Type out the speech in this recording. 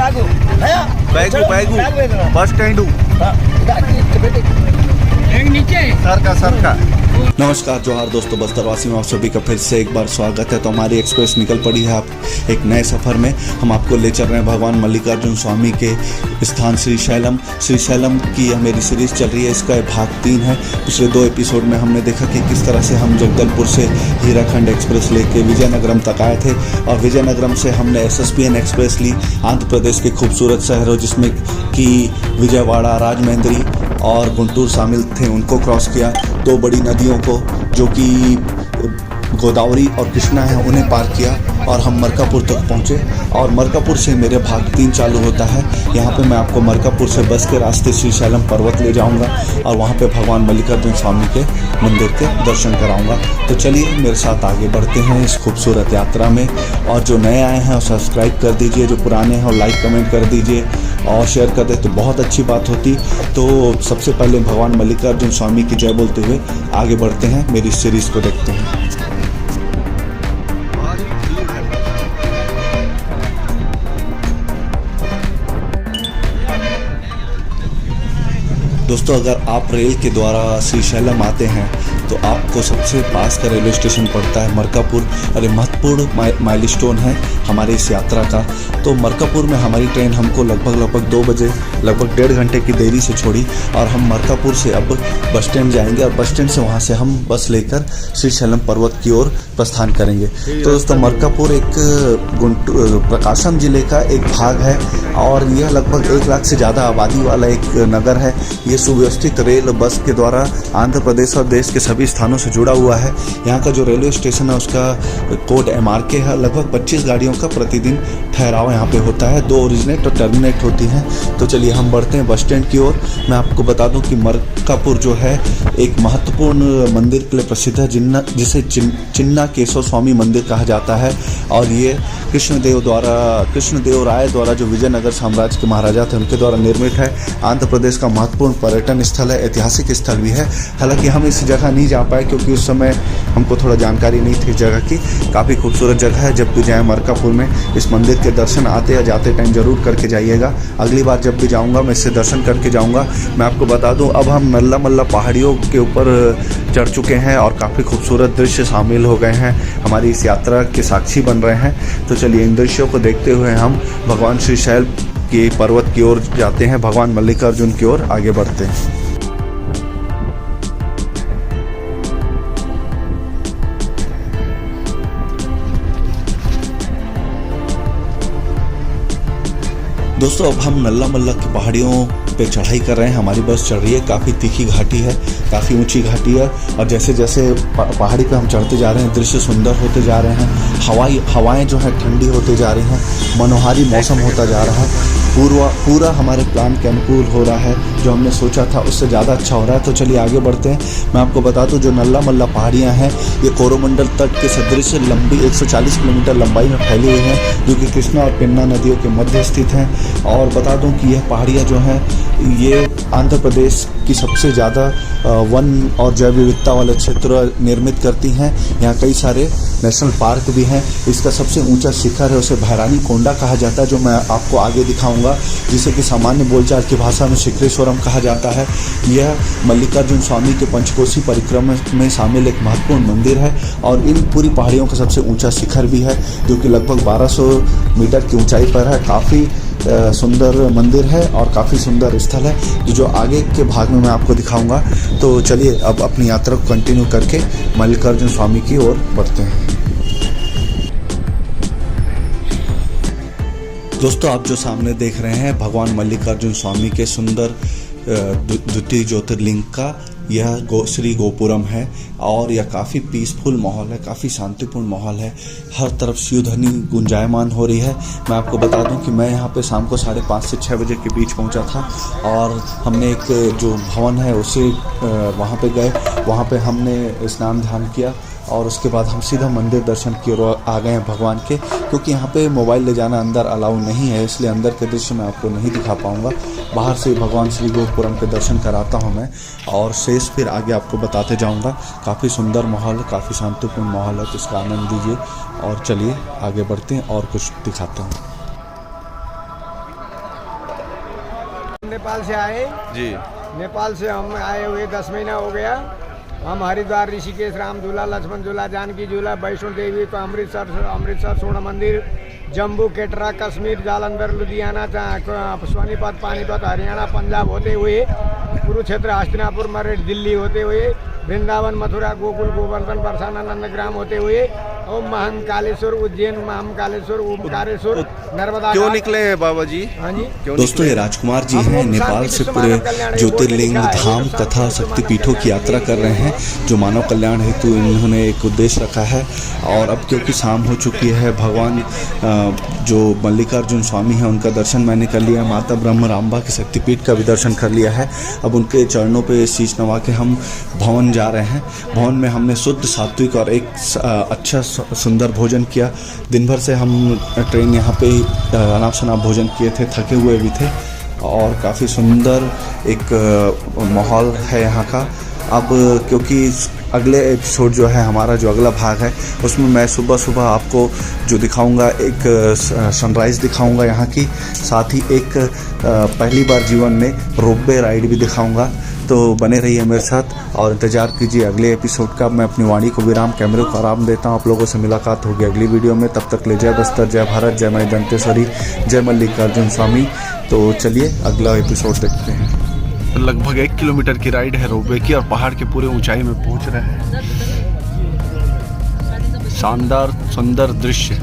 Bus stand sir का। नमस्कार जोहार दोस्तों, बस्तरवासी में आप सभी का फिर से एक बार स्वागत है। तो हमारी एक्सप्रेस निकल पड़ी है आप एक नए सफ़र में। हम आपको ले चल रहे हैं भगवान मल्लिकार्जुन स्वामी के स्थान श्रीशैलम। श्रीशैलम की यह मेरी सीरीज़ चल रही है, इसका भाग 3 है। पिछले 2 एपिसोड में हमने देखा कि किस तरह से हम जगदलपुर से हीराखंड एक्सप्रेस लेके विजयनगरम तक आए थे और विजयनगरम से हमने SSPN एक्सप्रेस ली आंध्र प्रदेश के खूबसूरत शहरों जिसमें कि विजयवाड़ा, राजमहेंद्री और गुंटूर शामिल थे, उनको क्रॉस किया। 2 बड़ी नदियों को जो कि गोदावरी और कृष्णा है उन्हें पार किया और हम मरकापुर तक पहुँचे। और मरकापुर से मेरे भाग 3 चालू होता है। यहाँ पे मैं आपको मरकापुर से बस के रास्ते श्रीशैलम पर्वत ले जाऊँगा और वहाँ पे भगवान मल्लिकार्जुन स्वामी के मंदिर के दर्शन कराऊँगा। तो चलिए मेरे साथ आगे बढ़ते हैं इस खूबसूरत यात्रा में। और जो नए आए हैं वो सब्सक्राइब कर दीजिए, जो पुराने हैं वो लाइक कमेंट कर दीजिए और शेयर कर दे तो बहुत अच्छी बात होती। तो सबसे पहले भगवान मल्लिकार्जुन स्वामी की जय बोलते हुए आगे बढ़ते हैं, मेरी सीरीज़ को देखते हैं। दोस्तों, अगर आप रेल के द्वारा श्रीशैलम आते हैं तो आपको सबसे पास का रेलवे स्टेशन पड़ता है मरकापुर। अरे महत्वपूर्ण माइलस्टोन है हमारी इस यात्रा का। तो मरकापुर में हमारी ट्रेन हमको लगभग 2 बजे लगभग 1.5 घंटे की देरी से छोड़ी और हम मरकापुर से अब बस स्टैंड जाएंगे और बस स्टैंड से वहाँ से हम बस लेकर श्रीशैलम पर्वत की ओर प्रस्थान करेंगे। तो दोस्तों, मरकापुर एक प्रकाशम जिले का एक भाग है और यह लगभग 1 लाख से ज़्यादा आबादी वाला एक नगर है। ये सुव्यवस्थित रेल बस के द्वारा आंध्र प्रदेश और देश के सभी स्थानों से जुड़ा हुआ है। यहाँ का जो रेलवे स्टेशन है उसका कोड MRK है। लगभग 25 गाड़ियों का प्रतिदिन ठहराव यहाँ पे होता है। 2 ओरिजिनेट और टर्मिनेट होती हैं। तो चलिए हम बढ़ते हैं बस स्टैंड की ओर। मैं आपको बता दूं कि मरकापुर जो है एक महत्वपूर्ण मंदिर के लिए प्रसिद्ध है जिसे चिन्ना केशव स्वामी मंदिर कहा जाता है। और ये कृष्णदेव राय द्वारा जो विजयनगर साम्राज्य के महाराजा थे उनके द्वारा निर्मित है। आंध्र प्रदेश का महत्वपूर्ण पर्यटन स्थल है, ऐतिहासिक स्थल भी है। हालांकि हम इस जगह नहीं जा पाए क्योंकि उस समय हमको थोड़ा जानकारी नहीं थी इस जगह की। काफ़ी खूबसूरत जगह है। जब भी जाएँ मरकापुर में इस मंदिर के दर्शन आते या जाते टाइम ज़रूर करके जाइएगा। अगली बार जब भी जाऊँगा मैं इससे दर्शन करके जाऊँगा। मैं आपको बता दूँ अब हम नल्ला मल्ला पहाड़ियों के ऊपर चढ़ चुके हैं और काफ़ी खूबसूरत दृश्य शामिल हो गए हैं, हमारी इस यात्रा के साक्षी बन रहे हैं। तो चलिए इन दृश्यों को देखते हुए हम भगवान श्रीशैल के पर्वत की ओर जाते हैं, भगवान मल्लिकार्जुन की ओर आगे बढ़ते हैं। दोस्तों, अब हम नल्ला मल्ला की पहाड़ियों पे चढ़ाई कर रहे हैं। हमारी बस चढ़ रही है, काफ़ी तीखी घाटी है, काफ़ी ऊंची घाटी है और जैसे जैसे पहाड़ी पे हम चढ़ते जा रहे हैं दृश्य सुंदर होते जा रहे हैं। हवाएं जो है ठंडी होते जा रही हैं, मनोहारी मौसम होता जा रहा है। पूरा हमारे प्लान के अनुकूल हो रहा है। जो हमने सोचा था उससे ज़्यादा अच्छा हो रहा है। तो चलिए आगे बढ़ते हैं। मैं आपको बता दूं जो नल्ला मल्ला पहाड़ियाँ हैं ये कोरोमंडल तट के सदृश लंबी 140 किलोमीटर लंबाई में फैली हुई हैं जो कि कृष्णा और पेन्ना नदियों के मध्य स्थित हैं। और बता दूं कि यह पहाड़ियाँ जो हैं ये आंध्र प्रदेश की सबसे ज़्यादा वन और जैव विविधता वाले क्षेत्र निर्मित करती हैं। यहाँ कई सारे नेशनल पार्क भी हैं। इसका सबसे ऊंचा शिखर है उसे भैरानी कोंडा कहा जाता है, जो मैं आपको आगे दिखाऊंगा, जिसे कि सामान्य बोलचाल की भाषा में शिखरेश्वरम कहा जाता है। यह मल्लिकार्जुन स्वामी के पंचकोशी परिक्रमा में शामिल एक महत्वपूर्ण मंदिर है और इन पूरी पहाड़ियों का सबसे ऊंचा शिखर भी है जो कि लगभग 1200 मीटर की ऊंचाई पर है। काफ़ी सुंदर मंदिर है और काफ़ी सुंदर स्थल है जो आगे के भाग में मैं आपको दिखाऊंगा। तो चलिए अब अपनी यात्रा को कंटिन्यू करके मल्लिकार्जुन स्वामी की ओर बढ़ते हैं। दोस्तों, आप जो सामने देख रहे हैं भगवान मल्लिकार्जुन स्वामी के सुंदर द्वितीय ज्योतिर्लिंग का यह श्री गोपुरम है और यह काफ़ी पीसफुल माहौल है, काफ़ी शांतिपूर्ण माहौल है। हर तरफ शिवध्वनि गुंजायमान हो रही है। मैं आपको बता दूं कि मैं यहाँ पे शाम को 5:30 से 6 बजे के बीच पहुँचा था और हमने एक जो भवन है उसे वहाँ पे गए। वहाँ पे हमने स्नान ध्यान किया और उसके बाद हम सीधा मंदिर दर्शन की ओर आ गए हैं भगवान के, क्योंकि यहाँ पे मोबाइल ले जाना अंदर अलाउ नहीं है, इसलिए अंदर के दृश्य मैं आपको नहीं दिखा पाऊँगा। बाहर से भगवान श्री गोपुरम के दर्शन कराता हूँ मैं और शेष फिर आगे आपको बताते जाऊँगा। काफ़ी सुंदर माहौल है, काफ़ी शांतिपूर्ण माहौल है, तो इसका आनंद लीजिए और चलिए आगे बढ़ते हैं और कुछ दिखाते हैं। नेपाल से आए। जी। नेपाल से हम आए हुए 10 महीना हो गया। हम हरिद्वार, ऋषिकेश, राम झूला, लक्ष्मण झूला, जानकी झूला, वैष्णो देवी को अमृतसर स्वर्ण मंदिर, जम्मू, कटरा, कश्मीर, जालंधर, लुधियाना, सोनीपत, पानीपत, हरियाणा, पंजाब होते हुए कुरुक्षेत्र, हस्तिनापुर, मरेठ, दिल्ली होते हुए वृंदावन, मथुरा, गोकुल, गोवर्धन, बरसाना, नंदग्राम होते हुए और महाकालेश्वर, उज्जैन, महाकालेश्वर, ओमकारेश्वर, नर्मदा। क्यों निकले हैं बाबा जी? हाँ जी। दोस्तों, ये राजकुमार जी हैं, नेपाल से पूरे ज्योतिर्लिंग, धाम तथा शक्तिपीठों की यात्रा कर रहे हैं, जो मानव कल्याण हेतु इन्होंने एक उद्देश्य रखा है। और अब क्योंकि शाम हो चुकी है, भगवान जो मल्लिकार्जुन स्वामी हैं उनका दर्शन मैंने कर लिया, माता ब्रह्मरांबा के शक्तिपीठ का भी दर्शन कर लिया है। अब उनके चरणों पे शीश नवा के हम भवन जा रहे हैं। भवन में हमने शुद्ध, सात्विक और एक अच्छा सुंदर भोजन किया। दिन भर से हम ट्रेन यहाँ पे अनाप शनाप भोजन किए थे, थके हुए भी थे और काफ़ी सुंदर एक माहौल है यहाँ का। अब क्योंकि अगले एपिसोड जो है हमारा, जो अगला भाग है, उसमें मैं सुबह सुबह आपको जो दिखाऊंगा, एक सनराइज़ दिखाऊंगा यहाँ की, साथ ही एक पहली बार जीवन में रोपवे राइड भी दिखाऊंगा। तो बने रहिए मेरे साथ और इंतज़ार कीजिए अगले एपिसोड का। मैं अपनी वाणी को विराम, कैमरे को आराम देता हूँ। आप लोगों से मुलाकात होगी अगली वीडियो में। तब तक ले जय बस्तर, जय भारत, जय माई दंतेश्वरी, जय मल्लिकार्जुन स्वामी। तो चलिए अगला एपिसोड देखते हैं। लगभग 1 किलोमीटर की राइड है रोपवे की और पहाड़ के पूरे ऊंचाई में पहुंच रहे हैं। शानदार सुंदर दृश्य।